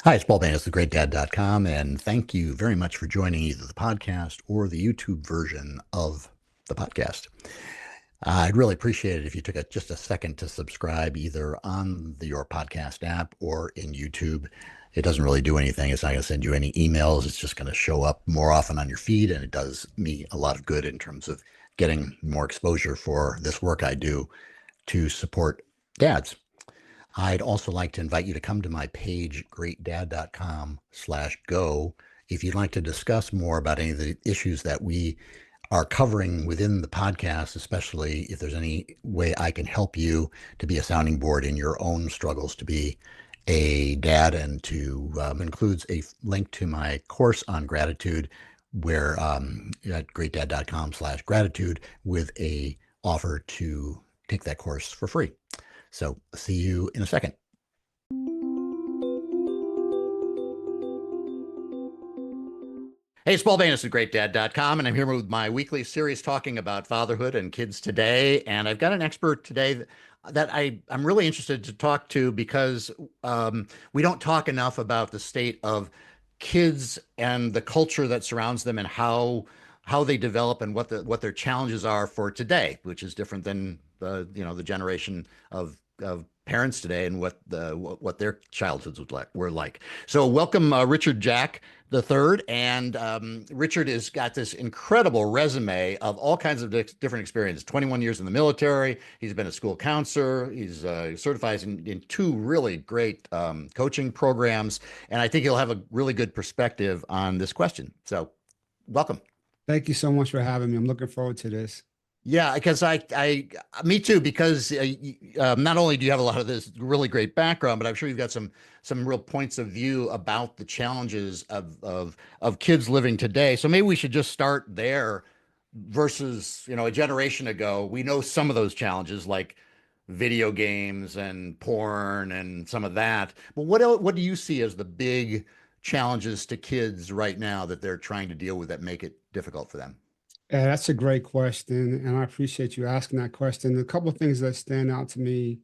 Hi, it's Paul Banis, the GreatDad.com, and thank you very much for joining either the podcast or the YouTube version of the podcast. I'd really appreciate it if you took just a second to subscribe either on your podcast app or in YouTube. It doesn't really do anything. It's not going to send you any emails. It's just going to show up more often on your feed, and it does me a lot of good in terms of getting more exposure for this work I do to support dads. I'd also like to invite you to come to my page, GreatDad.com/go, if you'd like to discuss more about any of the issues that we are covering within the podcast, especially if there's any way I can help you to be a sounding board in your own struggles to be a dad, and to includes a link to my course on gratitude where at GreatDad.com/gratitude with a offer to take that course for free. So see you in a second. Hey, it's Paul Banis at GreatDad.com, and I'm here with my weekly series talking about fatherhood and kids today. And I've got an expert today that I'm really interested to talk to because we don't talk enough about the state of kids and the culture that surrounds them and how they develop and what their challenges are for today, which is different than the generation of parents today and what their childhoods were like. So welcome, Richard Jack the third. And Richard has got this incredible resume of all kinds of different experiences. 21 years in the military. He's been a school counselor. He's certified in two really great coaching programs. And I think he'll have a really good perspective on this question. So welcome. Thank you so much for having me. I'm looking forward to this. Yeah, because me too. Because not only do you have a lot of this really great background, but I'm sure you've got some real points of view about the challenges of kids living today. So maybe we should just start there versus, a generation ago. We know some of those challenges like video games and porn and some of that. But what do you see as the big challenges to kids right now that they're trying to deal with that make it difficult for them? Yeah, that's a great question, and I appreciate you asking that question. A couple of things that stand out to me.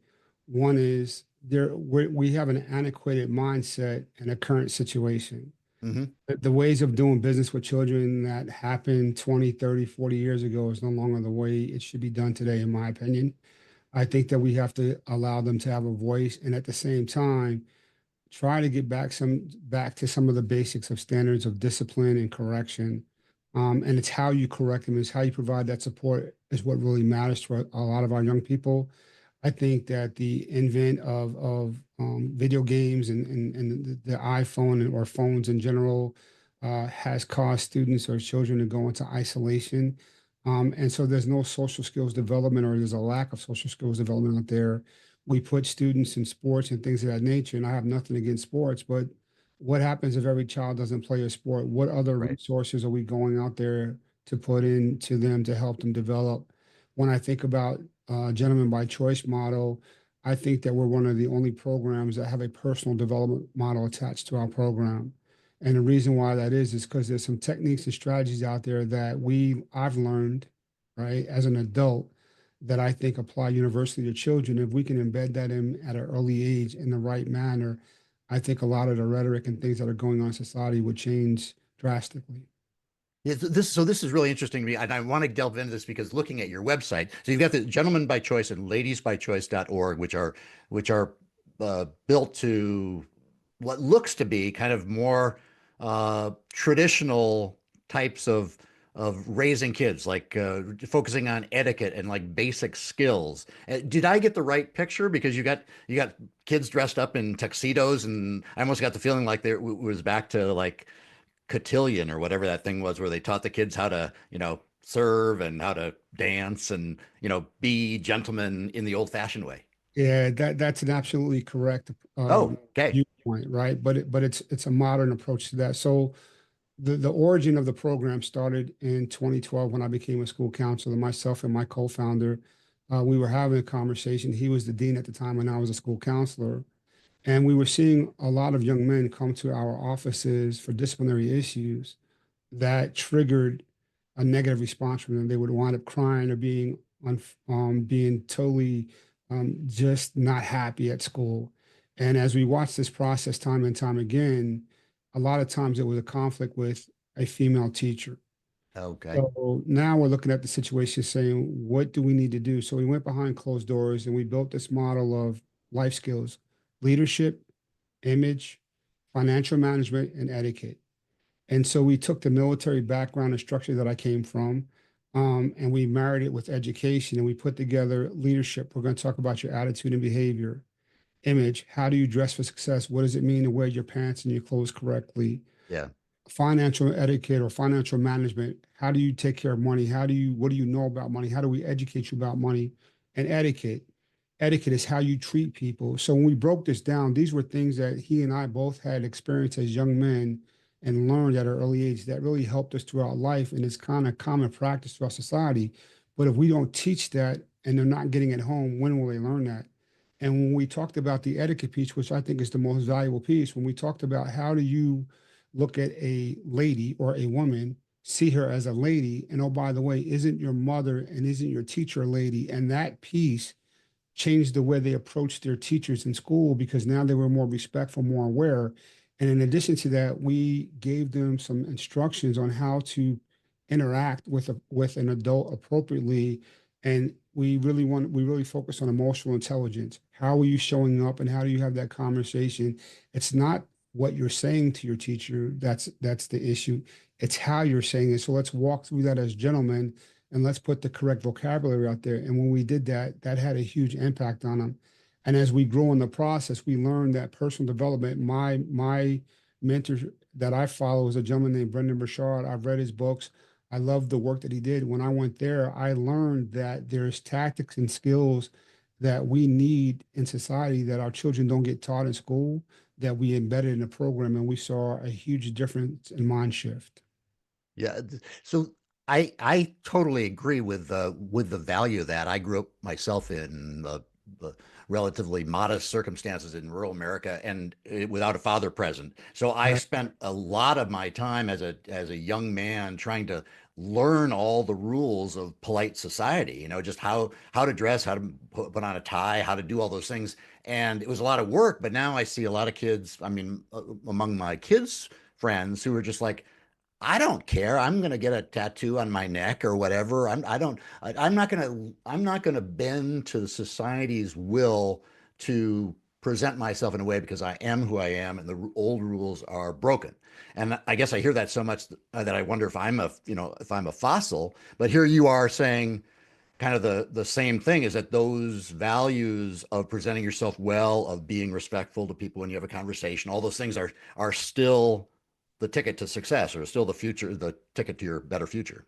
One is we have an antiquated mindset in a current situation. Hmm. The ways of doing business with children that happened 20, 30, 40 years ago is no longer the way it should be done today, in my opinion. I think that we have to allow them to have a voice and at the same time try to get back to some of the basics of standards of discipline and correction. And it's how you correct them, is how you provide that support is what really matters to a lot of our young people. I think that the invent of video games and the iPhone or phones in general has caused students or children to go into isolation. And so there's no social skills development, or there's a lack of social skills development out there. We put students in sports and things of that nature, and I have nothing against sports, but what happens if every child doesn't play a sport? What other Right. resources are we going out there to put into them to help them develop? When I think about Gentlemen by Choice model, I think that we're one of the only programs that have a personal development model attached to our program. And the reason why that is because there's some techniques and strategies out there that I've learned, right, as an adult that I think apply universally to children. If we can embed that in at an early age in the right manner, I think a lot of the rhetoric and things that are going on in society would change drastically. Yeah, this is really interesting to me, and I want to delve into this because looking at your website, so you've got the Gentlemen by Choice and ladiesbychoice.org, which are built to what looks to be kind of more traditional types of raising kids, like focusing on etiquette and like basic skills. Did I get the right picture? Because you got kids dressed up in tuxedos, and I almost got the feeling like there was back to like cotillion or whatever that thing was, where they taught the kids how to, serve and how to dance and, be gentlemen in the old fashioned way. Yeah, that's an absolutely correct Oh, okay. viewpoint, right? But it's a modern approach to that. So the origin of the program started in 2012 when I became a school counselor. Myself and my co-founder, we were having a conversation. He was the dean at the time, and I was a school counselor. And we were seeing a lot of young men come to our offices for disciplinary issues that triggered a negative response from them. They would wind up crying or being totally just not happy at school. And as we watch this process time and time again, a lot of times it was a conflict with a female teacher. Okay. So now we're looking at the situation saying, what do we need to do? So we went behind closed doors and we built this model of life skills, leadership, image, financial management, and etiquette. And so we took the military background and structure that I came from, and we married it with education and we put together leadership. We're going to talk about your attitude and behavior. Image, how do you dress for success? What does it mean to wear your pants and your clothes correctly? Yeah. Financial etiquette or financial management. How do you take care of money? What do you know about money? How do we educate you about money? And etiquette. Etiquette is how you treat people. So when we broke this down, these were things that he and I both had experienced as young men and learned at an early age that really helped us throughout life. And it's kind of common practice throughout society. But if we don't teach that and they're not getting it home, when will they learn that? And when we talked about the etiquette piece, which I think is the most valuable piece, when we talked about how do you look at a lady or a woman, see her as a lady, and oh, by the way, isn't your mother and isn't your teacher a lady? And that piece changed the way they approached their teachers in school because now they were more respectful, more aware. And in addition to that, we gave them some instructions on how to interact with an adult appropriately. And we really focus on emotional intelligence. How are you showing up and how do you have that conversation? It's not what you're saying to your teacher that's the issue. It's how you're saying it. So let's walk through that as gentlemen and let's put the correct vocabulary out there. And when we did that, that had a huge impact on them. And as we grow in the process, we learned that personal development. My mentor that I follow is a gentleman named Brendan Burchard. I've read his books. I love the work that he did. When I went there, I learned that there's tactics and skills that we need in society that our children don't get taught in school that we embedded in the program, and we saw a huge difference in mind shift. Yeah. So I totally agree with the value of that. I grew up myself in the relatively modest circumstances in rural America and without a father present. So I Right. spent a lot of my time as a young man trying to learn all the rules of polite society, just how to dress, how to put on a tie, how to do all those things. And it was a lot of work, but now I see a lot of kids, I mean, among my kids' friends who are just like, I don't care. I'm going to get a tattoo on my neck or whatever. I'm not going to bend to society's will to present myself in a way because I am who I am and the old rules are broken. And I guess I hear that so much that I wonder if if I'm a fossil, but here you are saying kind of the same thing is that those values of presenting yourself well, of being respectful to people when you have a conversation, all those things are still the ticket to success or still the future, the ticket to your better future.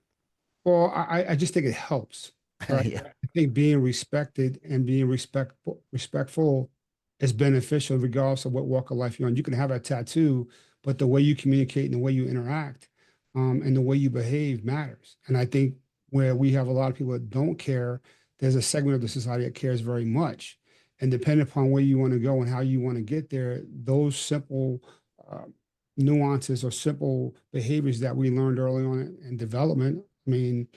Well, I just think it helps, right? Yeah. I think being respected and being respectful is beneficial regardless of what walk of life you're on. You can have a tattoo, but the way you communicate and the way you interact, and the way you behave matters. And I think where we have a lot of people that don't care, there's a segment of the society that cares very much. And depending upon where you want to go and how you want to get there, those simple uh, nuances or simple behaviors that we learned early on in development, I mean,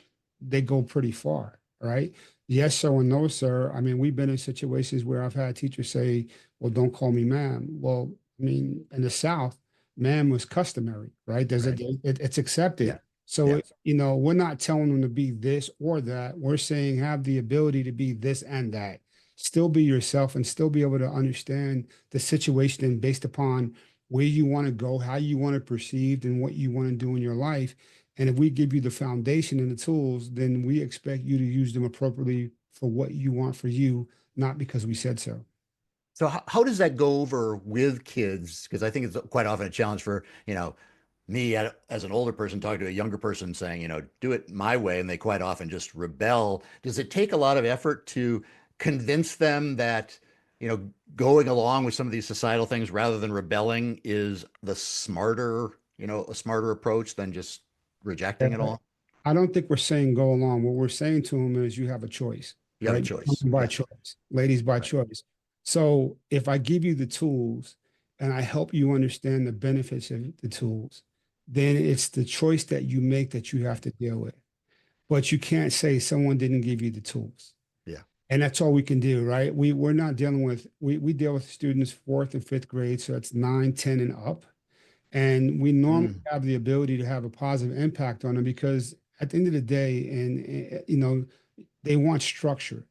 they go pretty far, right? Yes, sir, and no, sir. I mean, we've been in situations where I've had teachers say, well, don't call me ma'am. Well, I mean, in the South, ma'am was customary, right? Right. It's accepted. Yeah. So, Yeah. we're not telling them to be this or that. We're saying have the ability to be this and that. Still be yourself and still be able to understand the situation and based upon where you want to go, how you want to perceive, and what you want to do in your life. And if we give you the foundation and the tools, then we expect you to use them appropriately for what you want for you, not because we said so. So how does that go over with kids? Because I think it's quite often a challenge for, me as an older person talking to a younger person saying, do it my way, and they quite often just rebel. Does it take a lot of effort to convince them that, going along with some of these societal things rather than rebelling is the smarter, a smarter approach than just rejecting it Yeah. all? I don't think we're saying go along. What we're saying to them is you have a choice, You have a right? choice. By Yeah. choice, ladies by Right. choice. So if I give you the tools and I help you understand the benefits of the tools, then it's the choice that you make that you have Right. to deal with. But you can't say someone didn't give you the tools. Yeah. And that's all we can do, right? We're not dealing with, we deal with students fourth and fifth grade, so it's 9, 10, and up. And we normally Mm, have the ability to have a positive impact on them because at the end of the day, and they want structure,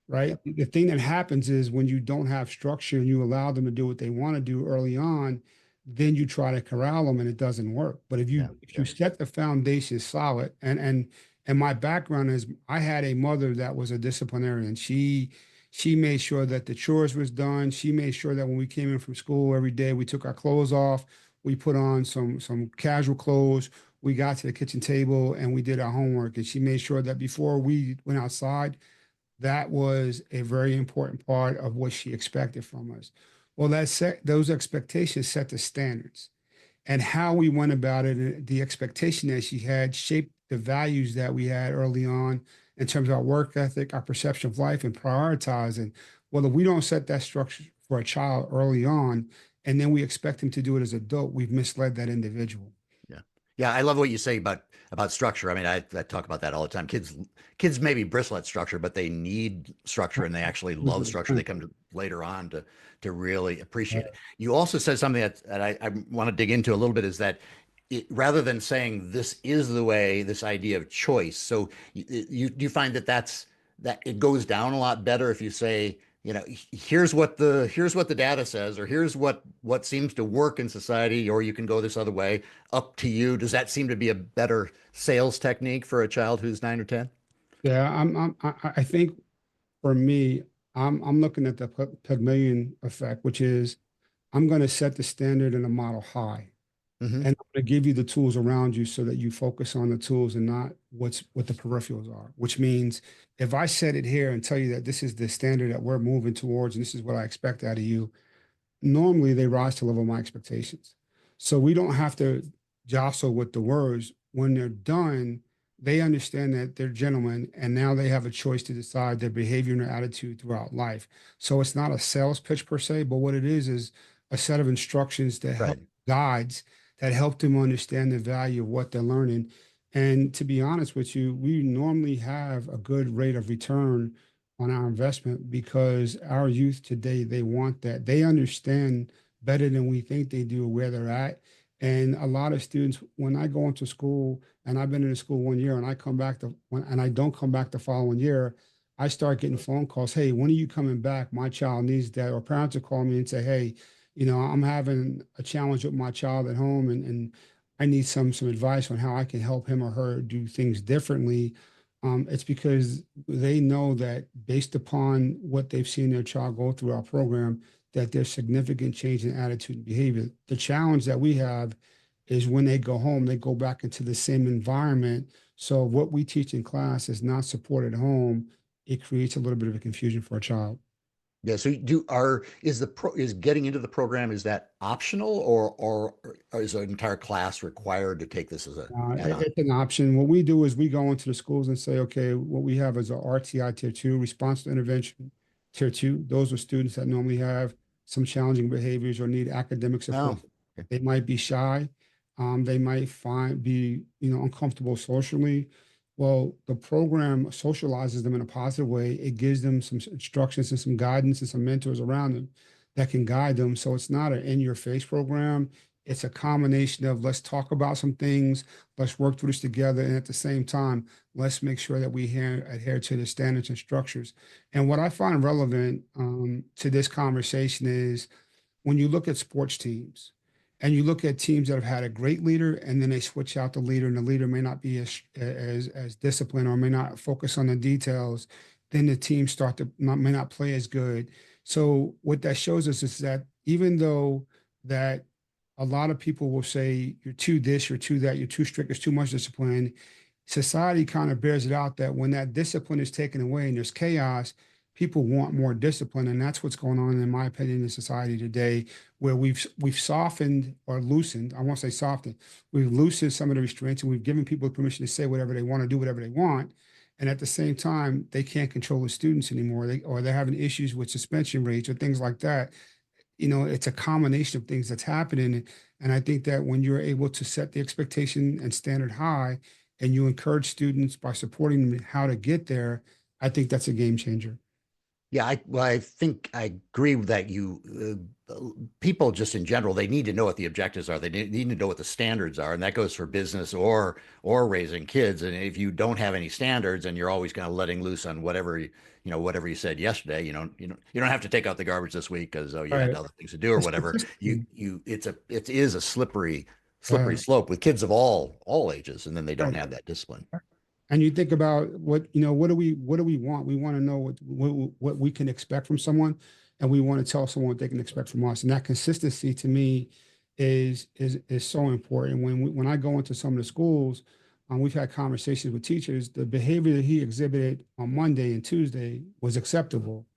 yeah, right? The thing that happens is when you don't have structure and you allow them to do what they want to do early on, then you try to corral them and it doesn't work. But if yeah, you yeah, set the foundation solid, and my background is I had a mother that was a disciplinarian. She made sure that the chores was done. She made sure that when we came in from school every day, we took our clothes off, we put on some casual clothes, we got to the kitchen table and we did our homework. And she made sure that before we went outside, that was a very important part of what she expected from us. Well, those expectations set the standards, and how we went about it, the expectation that she had shaped the values that we had early on in terms of our work ethic, our perception of life, and prioritizing. Well, if we don't set that structure for a child early on, and then we expect him to do it as an adult, we've misled that individual. yeah. Yeah, I love what you say about structure. I mean, I talk about that all the time. Kids maybe bristle at structure, but they need structure and they actually love structure. They come to later on to really appreciate it. You also said something that I want to dig into a little bit is that rather than saying this is the way, this idea of choice. So you find that it goes down a lot better if you say, here's what the data says, or here's what seems to work in society, or you can go this other way, up to you. Does that seem to be a better sales technique for a child who's 9 or 10? Yeah, I think for me, I'm looking at the Pygmalion effect, which is I'm going to set the standard and the model high. Hmm. And I'm going to give you the tools around you so that you focus on the tools and not what the peripherals are, which means if I set it here and tell you that this is the standard that we're moving towards and this is what I expect out of you, normally they rise to level of my expectations. So we don't have to jostle with the words. When they're done, they understand that they're gentlemen and now they have a choice to decide their behavior and their attitude throughout life. So it's not a sales pitch per se, but what it is a set of instructions that help Right. guides that help them understand the value of what they're learning. And to be honest with you, we normally have a good rate of return on our investment because our youth today, they want that. They understand better than we think they do where they're at. And a lot of students, when I go into school, and I've been in the school 1 year, and I come back and I don't come back the following year, I start getting phone calls. Hey, when are you coming back? My child needs that. Or parents will call me and say, hey, I'm having a challenge with my child at home, and I need some advice on how I can help him or her do things differently. It's because they know that based upon what they've seen their child go through our program, that there's significant change in attitude and behavior. The challenge that we have is when they go home, they go back into the same environment. So what we teach in class is not supported at home. It creates a little bit of a confusion for a child. Yeah. So is getting into the program, is that optional, or is an entire class required to take this as a add-on? It's an option. What we do is we go into the schools and say, okay, what we have is a RTI Tier 2, Response to Intervention Tier 2. Those are students that normally have some challenging behaviors or need academic Oh, support. okay. They might be shy. They might be uncomfortable socially. Well, the program socializes them in a positive way. It gives them some instructions and some guidance and some mentors around them that can guide them. So it's not an in-your-face program. It's a combination of let's talk about some things, let's work through this together, and at the same time, let's make sure that we adhere to the standards and structures. And what I find relevant to this conversation is when you look at sports teams and you look at teams that have had a great leader and then they switch out the leader and the leader may not be as disciplined or may not focus on the details, then the team may not play as good. So what that shows us is that even though that a lot of people will say you're too this, you're too that, you're too strict, there's too much discipline. Society kind of bears it out that when that discipline is taken away and there's chaos, people want more discipline, and that's what's going on, in my opinion, in society today, where we've softened or loosened. I won't say softened. We've loosened some of the restraints, and we've given people permission to say whatever they want to do, whatever they want. And at the same time, they can't control the students anymore, or they're having issues with suspension rates or things like that. It's a combination of things that's happening. And I think that when you're able to set the expectation and standard high, and you encourage students by supporting them how to get there, I think that's a game changer. Yeah, I think I agree with that people just in general, they need to know what the objectives are. They need to know what the standards are, and that goes for business or raising kids. And if you don't have any standards and you're always kind of letting loose on whatever you said yesterday, you don't have to take out the garbage this week because you had Right. other things to do or It's whatever. consistency. It is a slippery Uh, slope with kids of all ages, and then they don't right. have that discipline. And you think about what do we want? We want to know what we can expect from someone, and we want to tell someone what they can expect from us. And that consistency to me is so important. When I go into some of the schools, we've had conversations with teachers. The behavior that he exhibited on Monday and Tuesday was acceptable.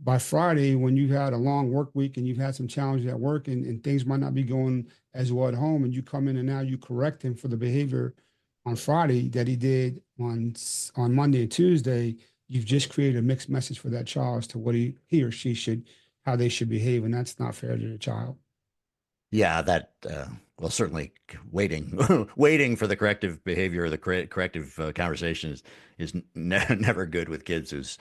By Friday, when you've had a long work week and you've had some challenges at work and things might not be going as well at home, and you come in and now you correct him for the behavior on Friday that he did on Monday and Tuesday, you've just created a mixed message for that child as to what he or she should how they should behave, and that's not fair to the child. Yeah, well, certainly waiting, waiting for the corrective behavior or the corrective conversation is never good with kids whose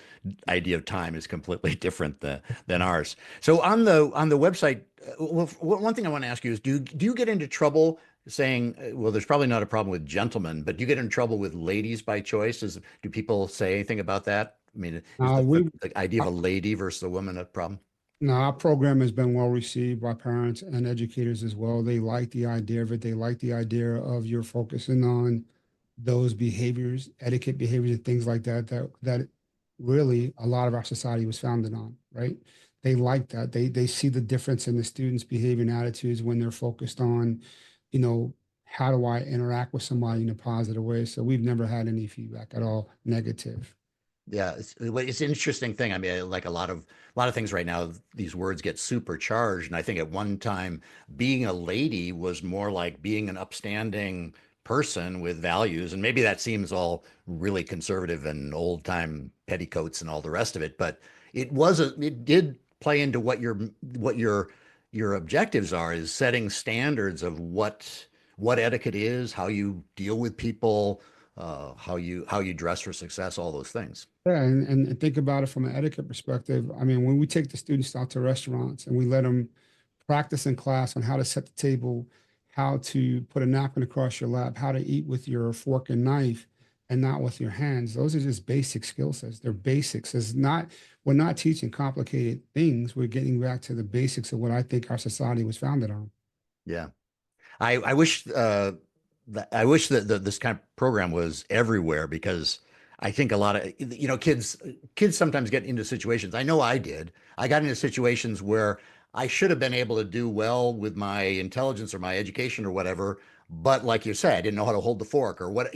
idea of time is completely different than ours. So on the website, well, one thing I want to ask you is, do you get into trouble saying, well, there's probably not a problem with gentlemen, but do you get in trouble with ladies by choice? Do people say anything about that? I mean, is Uh, we the idea of a lady versus a woman a problem? No, our program has been well received by parents and educators as well. They like the idea of it. They like the idea of you're focusing on those behaviors, etiquette behaviors, and things like that. That really a lot of our society was founded on, right? They like that. They see the difference in the students' behavior and attitudes when they're focused on, you know, how do I interact with somebody in a positive way? So we've never had any feedback at all negative. Yeah, it's an interesting thing. I mean, like a lot of things right now, these words get supercharged, and I think at one time, being a lady was more like being an upstanding person with values, and maybe that seems all really conservative and old time petticoats and all the rest of it, but it did play into what your objectives are, is setting standards of what etiquette is, how you deal with people, how you dress for success, all those things. Yeah, and think about it from an etiquette perspective. I mean, when we take the students out to restaurants and we let them practice in class on how to set the table, how to put a napkin across your lap, how to eat with your fork and knife and not with your hands. Those are just basic skill sets. They're basics. We're not teaching complicated things. We're getting back to the basics of what I think our society was founded on. Yeah. I wish that this kind of program was everywhere, because I think a lot of kids sometimes get into situations. I know I did. I got into situations where I should have been able to do well with my intelligence or my education or whatever, but like you said, I didn't know how to hold the fork or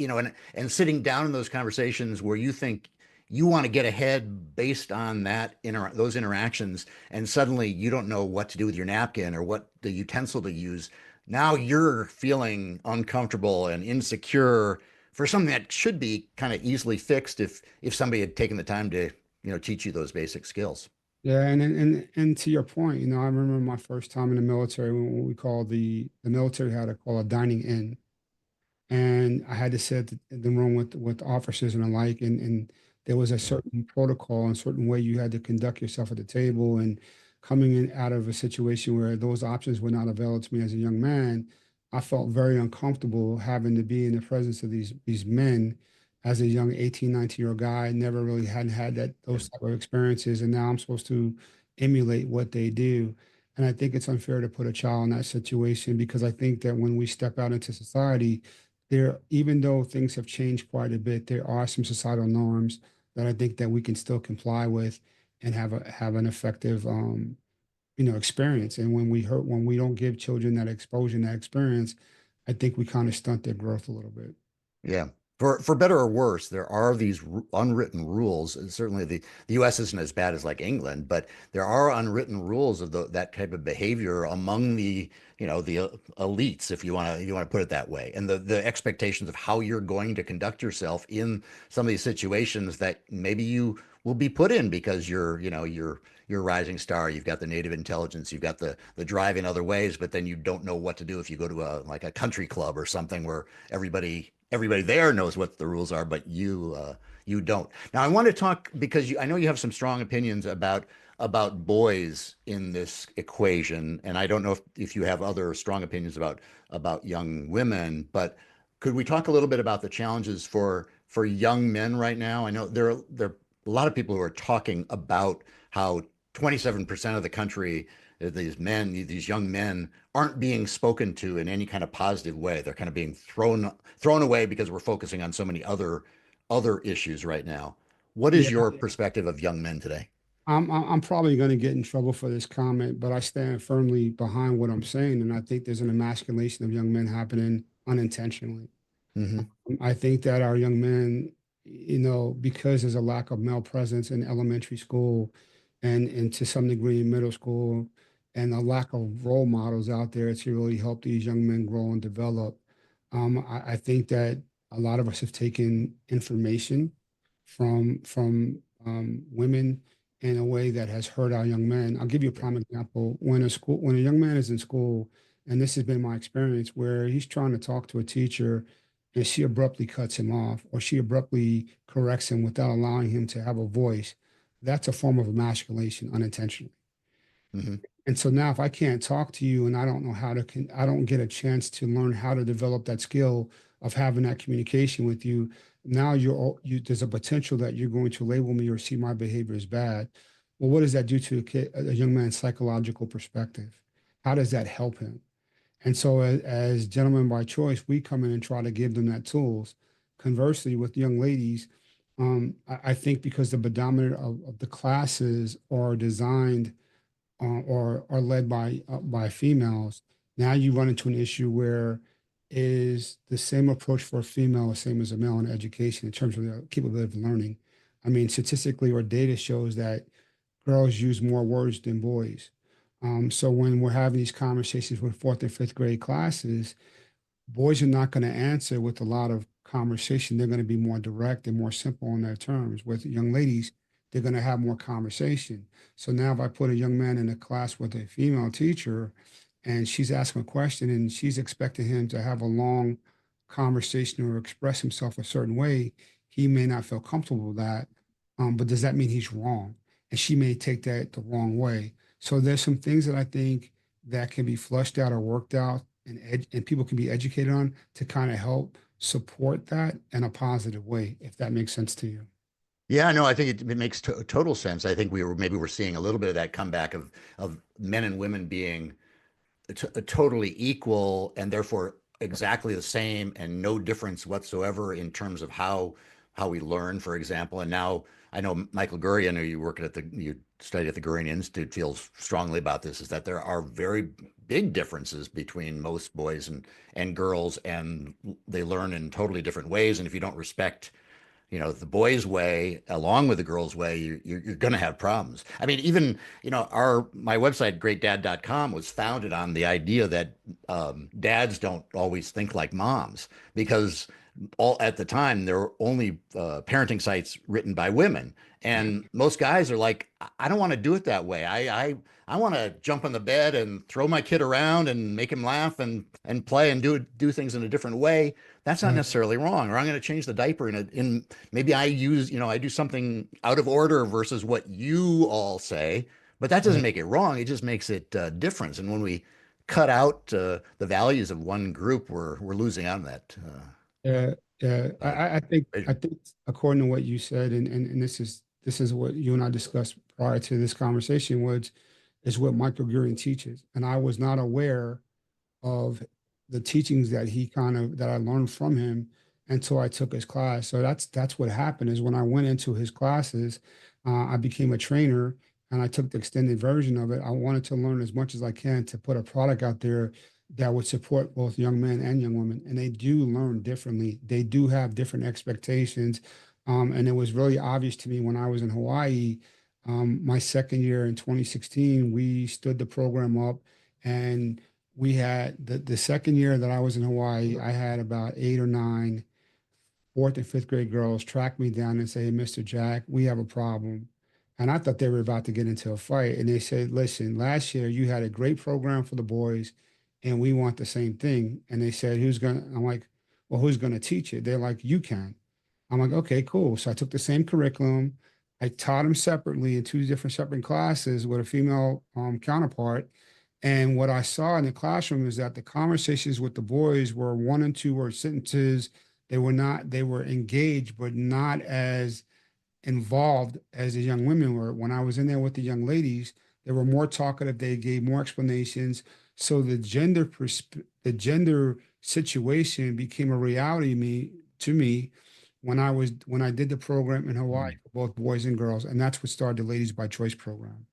and sitting down in those conversations where you think you want to get ahead based on those interactions, and suddenly you don't know what to do with your napkin or what the utensil to use. Now you're feeling uncomfortable and insecure for something that should be kind of easily fixed if somebody had taken the time to teach you those basic skills. Yeah, and to your point, I remember my first time in the military when we called the military had a dining in. And I had to sit in the room with officers and the like, and there was a certain protocol and certain way you had to conduct yourself at the table. And coming in out of a situation where those options were not available to me as a young man, I felt very uncomfortable having to be in the presence of these men as a young 18, 19-year-old guy. I never really hadn't had Yeah. those type of experiences, and now I'm supposed to emulate what they do. And I think it's unfair to put a child in that situation, because I think that when we step out into society, even though things have changed quite a bit, there are some societal norms that I think that we can still comply with and have an effective experience. And when we don't give children that exposure and that experience, I think we kind of stunt their growth a little bit. Yeah. For better or worse, there are these unwritten rules. And certainly the U.S. isn't as bad as like England, but there are unwritten rules of that type of behavior among the elites, if you want to put it that way, and the expectations of how you're going to conduct yourself in some of these situations that maybe you will be put in because you're a rising star. You've got the native intelligence, you've got the drive in other ways, but then you don't know what to do if you go to a country club or something where everybody everybody there knows what the rules are, but you don't. Now, I want to talk because I know you have some strong opinions about boys in this equation, and I don't know if you have other strong opinions about young women, but could we talk a little bit about the challenges for young men right now? I know there are a lot of people who are talking about how 27% of the country, these young men, aren't being spoken to in any kind of positive way. They're kind of being thrown away because we're focusing on so many other issues right now. What is Yeah, your perspective of young men today? I'm probably going to get in trouble for this comment, but I stand firmly behind what I'm saying, and I think there's an emasculation of young men happening unintentionally. Hmm. I think that our young men, because there's a lack of male presence in elementary school and to some degree in middle school, and a lack of role models out there to really help these young men grow and develop. I think that a lot of us have taken information from women in a way that has hurt our young men. I'll give you a prime example. When a young man is in school, and this has been my experience, where he's trying to talk to a teacher and she abruptly cuts him off or she abruptly corrects him without allowing him to have a voice, that's a form of emasculation unintentionally. Hmm. And so now if I can't talk to you and I don't know I don't get a chance to learn how to develop that skill of having that communication with you, now there's a potential that you're going to label me or see my behavior as bad. Well, what does that do to a young man's psychological perspective? How does that help him? And so, as gentlemen by choice, we come in and try to give them that tools. Conversely, with young ladies, I think because the predominant of the classes are designed or are led by females, now you run into an issue where is the same approach for a female the same as a male in education in terms of the capability of learning. I mean, statistically, or data shows that girls use more words than boys. So when we're having these conversations with fourth and fifth grade classes, boys are not going to answer with a lot of conversation. They're going to be more direct and more simple on their terms. With young ladies, they're going to have more conversation. So now, if I put a young man in a class with a female teacher and she's asking a question and she's expecting him to have a long conversation or express himself a certain way, he may not feel comfortable with that. But does that mean he's wrong? And she may take that the wrong way. So there's some things that I think that can be flushed out or worked out and people can be educated on to kind of help support that in a positive way, if that makes sense to you. Yeah, no, I think it makes total sense. I think we're seeing a little bit of that comeback of men and women being totally equal and therefore exactly the same and no difference whatsoever in terms of how we learn, for example. And now I know Michael Gurry, I know you study at the Gurrian Institute, feels strongly about this, is that there are very big differences between most boys and girls, and they learn in totally different ways. And if you don't respect the boys' way along with the girls' way, you're going to have problems. I mean, even, our my website, GreatDad.com, was founded on the idea that dads don't always think like moms because all at the time there were only parenting sites written by women, and most guys are like, I don't want to do it that way. I want to jump on the bed and throw my kid around and make him laugh and play and do things in a different way. That's not Right. necessarily wrong. Or I'm going to change the diaper in maybe I do something out of order versus what you all say, but that doesn't Right. make it wrong. It just makes it different. And when we cut out the values of one group, we're losing out on that. Yeah, yeah. Uh, I think according to what you said, and this is what you and I discussed prior to this conversation was is what Michael Gurian teaches. And I was not aware of the teachings that I learned from him until I took his class. So that's what happened is when I went into his classes, I became a trainer and I took the extended version of it. I wanted to learn as much as I can to put a product out there that would support both young men and young women. And they do learn differently. They do have different expectations. And it was really obvious to me when I was in Hawaii, my second year in 2016, we stood the program up and we had the second year that I was in Hawaii, I had about eight or nine fourth and fifth grade girls track me down and say, "Hey, Mr. Jack, we have a problem." And I thought they were about to get into a fight. And they said, "Listen, last year you had a great program for the boys, and we want the same thing." And they said, "Who's gonna?" I'm like, well, who's going to teach it? They're like, you can. I'm like, okay, cool. So I took the same curriculum. I taught them separately in two different separate classes with a female counterpart. And what I saw in the classroom is that the conversations with the boys were one and two word sentences. They were engaged, but not as involved as the young women were. When I was in there with the young ladies, they were more talkative. They gave more explanations. So the gender situation became a reality to me when I did the program in Hawaii Mm. for both boys and girls, and that's what started the Ladies by Choice program.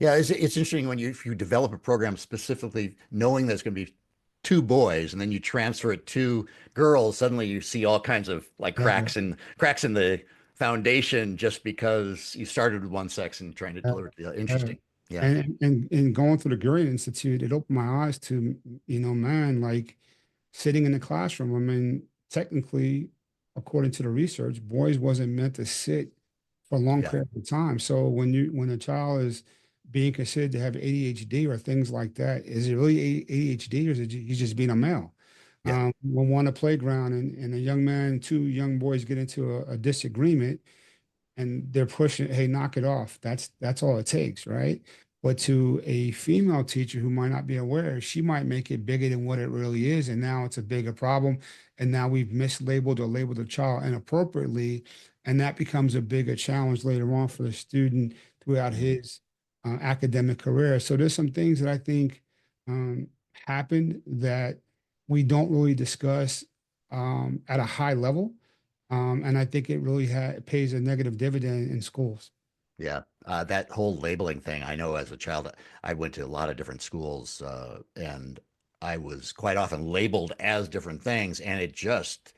Yeah, it's interesting when if you develop a program specifically knowing there's going to be two boys and then you transfer it to girls, suddenly you see all kinds of like Yeah, cracks in the foundation just because you started with one sex and trying to yeah, deliver it to the other. yeah. Interesting. Yeah. And going through the Gurrian Institute, it opened my eyes to, man, like sitting in the classroom. I mean, technically, according to the research, boys wasn't meant to sit for a long Yeah. period of time. So when a child is being considered to have ADHD or things like that, is it really ADHD or is it he's just being a male? Yeah. When we're on a playground and a young man, two young boys get into a disagreement, and they're pushing, hey, knock it off. That's all it takes, right? But to a female teacher who might not be aware, she might make it bigger than what it really is, and now it's a bigger problem. And now we've mislabeled or labeled the child inappropriately, and that becomes a bigger challenge later on for the student throughout Mhm. his academic career. So there's some things that I think happen that we don't really discuss at a high level, and I think it really pays a negative dividend in schools. Yeah. That whole labeling thing, I know as a child, I went to a lot of different schools, and I was quite often labeled as different things, and it just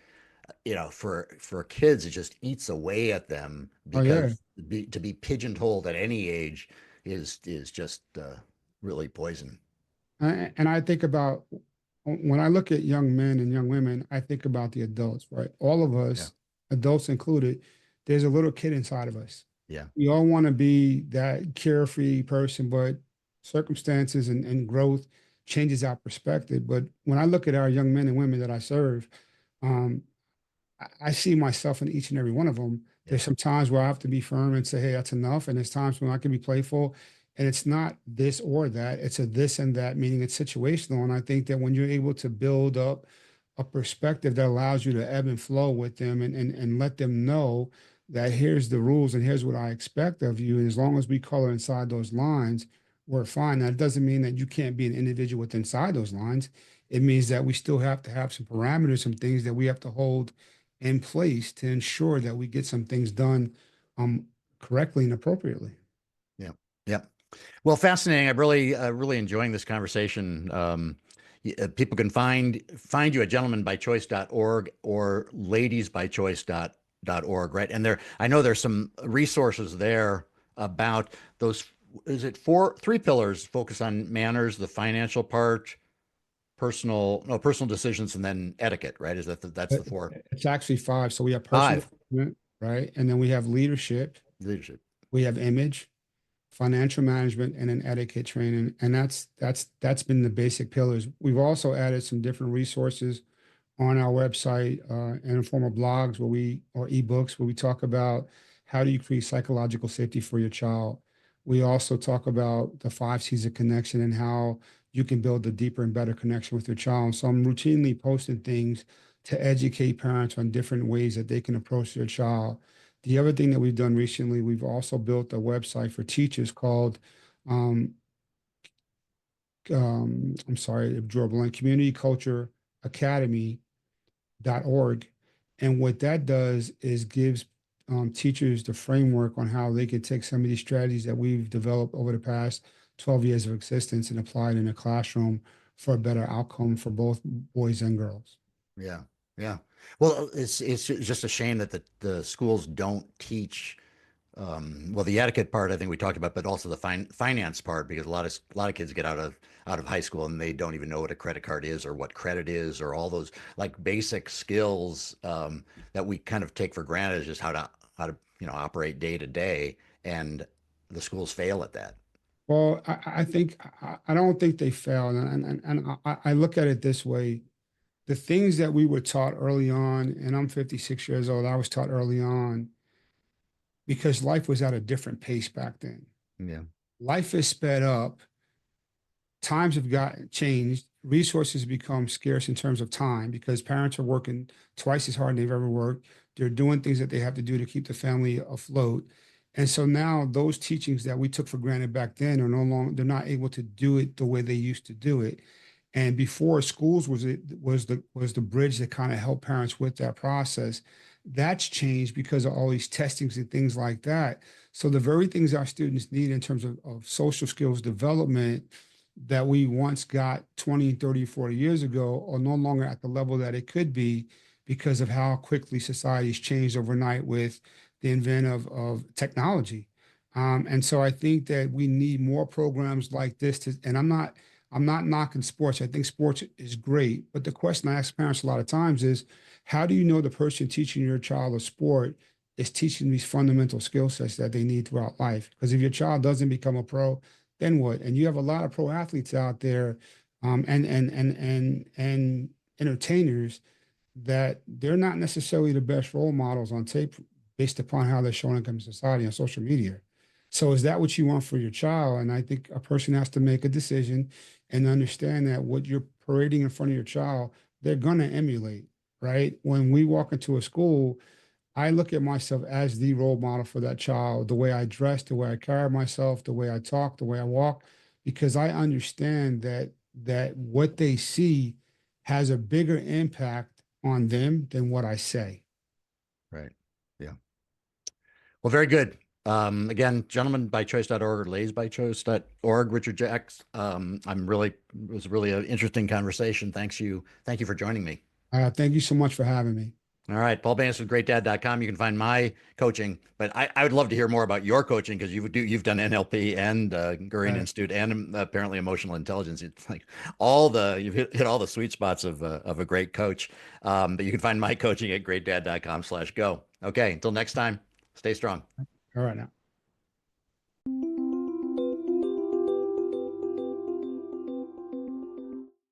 for kids, it just eats away at them Oh yeah, because to be pigeonholed at any age is just really poison. and I think about when I look at young men and young women, I think about the adults, right? All of Yeah, us, adults included, there's a little kid inside of us. yeah, We all want to be that carefree person, but circumstances and growth changes our perspective. But when I look at our young men and women that I serve, um, I see myself in each and every one of them. yeah, There's some times where I have to be firm and say, hey, that's enough. And there's times when I can be playful. And it's not this or that, it's a this and that, meaning it's situational. And I think that when you're able to build up a perspective that allows you to ebb and flow with them and let them know that here's the rules and here's what I expect of you. And as long as we color inside those lines, we're fine. Now, it doesn't mean that you can't be an individual within inside those lines. It means that we still have to have some parameters, some things that we have to hold in place to ensure that we get some things done um, correctly and appropriately. yeah, yeah. Well, fascinating. I'm really enjoying this conversation. People can find you at gentlemanbychoice.org or ladiesbychoice.org, right? And I know there's some resources there about those. Is it three pillars focus on manners, the financial part, personal decisions, and then etiquette, right? That's Uh, the four? It's actually five. So we have personal Five. development, right? And then we have leadership, Leadership. we have image, financial management, and then etiquette training. And that's been the basic pillars. We've also added some different resources on our website in the form of blogs or ebooks where we talk about how do you create psychological safety for your child. We also talk about the 5 C's of connection and how you can build a deeper and better connection with your child. So I'm routinely posting things to educate parents on different ways that they can approach their child. The other thing that we've done recently, we've also built a website for teachers called um, I'm sorry, it drew a blank, Community Culture Academy.org. And what that does is gives teachers the framework on how they can take some of these strategies that we've developed over the past 12 years of existence and apply it in the classroom for a better outcome for both boys and girls. Yeah, yeah. Well, it's just a shame that the schools don't teach well, the etiquette part I think we talked about, but also the finance part because a lot of kids get out of high school and they don't even know what a credit card is or what credit is or all those like basic skills that we kind of take for granted is just how to operate day to day, and the schools fail at that. Well, I think I don't think they failed, and I look at it this way. the things that we were taught early on, and I'm 56 years old, I was taught early on because life was at a different pace back then. Yeah. Life is sped up, times have got changed, resources become scarce in terms of time because parents are working twice as hard than they've ever worked. They're doing things that they have to do to keep the family afloat. And so now those teachings that we took for granted back then are no longer, they're not able to do it the way they used to do it. And before, schools was the bridge that kind of helped parents with that process. That's changed because of all these testings and things like that. So the very things our students need in terms of social skills development that we once got 20, 30, 40 years ago are no longer at the level that it could be because of how quickly society's changed overnight with the advent of technology. And so I think that we need more programs like this to, and I'm not knocking sports. I think sports is great. But the question I ask parents a lot of times is, how do you know the person teaching your child a sport is teaching these fundamental skill sets that they need throughout life? Because if your child doesn't become a pro, then what? And you have a lot of pro athletes out there, and entertainers that they're not necessarily the best role models on tape based upon how they're showing up in society on social media. So is that what you want for your child? And I think a person has to make a decision and understand that what you're parading in front of your child, they're going to emulate, right? When we walk into a school, I look at myself as the role model for that child, the way I dress, the way I carry myself, the way I talk, the way I walk, because I understand that what they see has a bigger impact on them than what I say. Right. Yeah. Well, very good. Again, gentlemanbychoice.org or ladiesbychoice.org, Richard Jacks. It was really an interesting conversation. Thank you for joining me. Thank you so much for having me. All right, Paul Banis with GreatDad.com. You can find my coaching, but I would love to hear more about your coaching because you've done NLP and Gurrian Right. Institute and apparently emotional intelligence. It's like you've hit all the sweet spots of a great coach. But you can find my coaching at GreatDad.com/go. Okay, until next time, stay strong. All right now.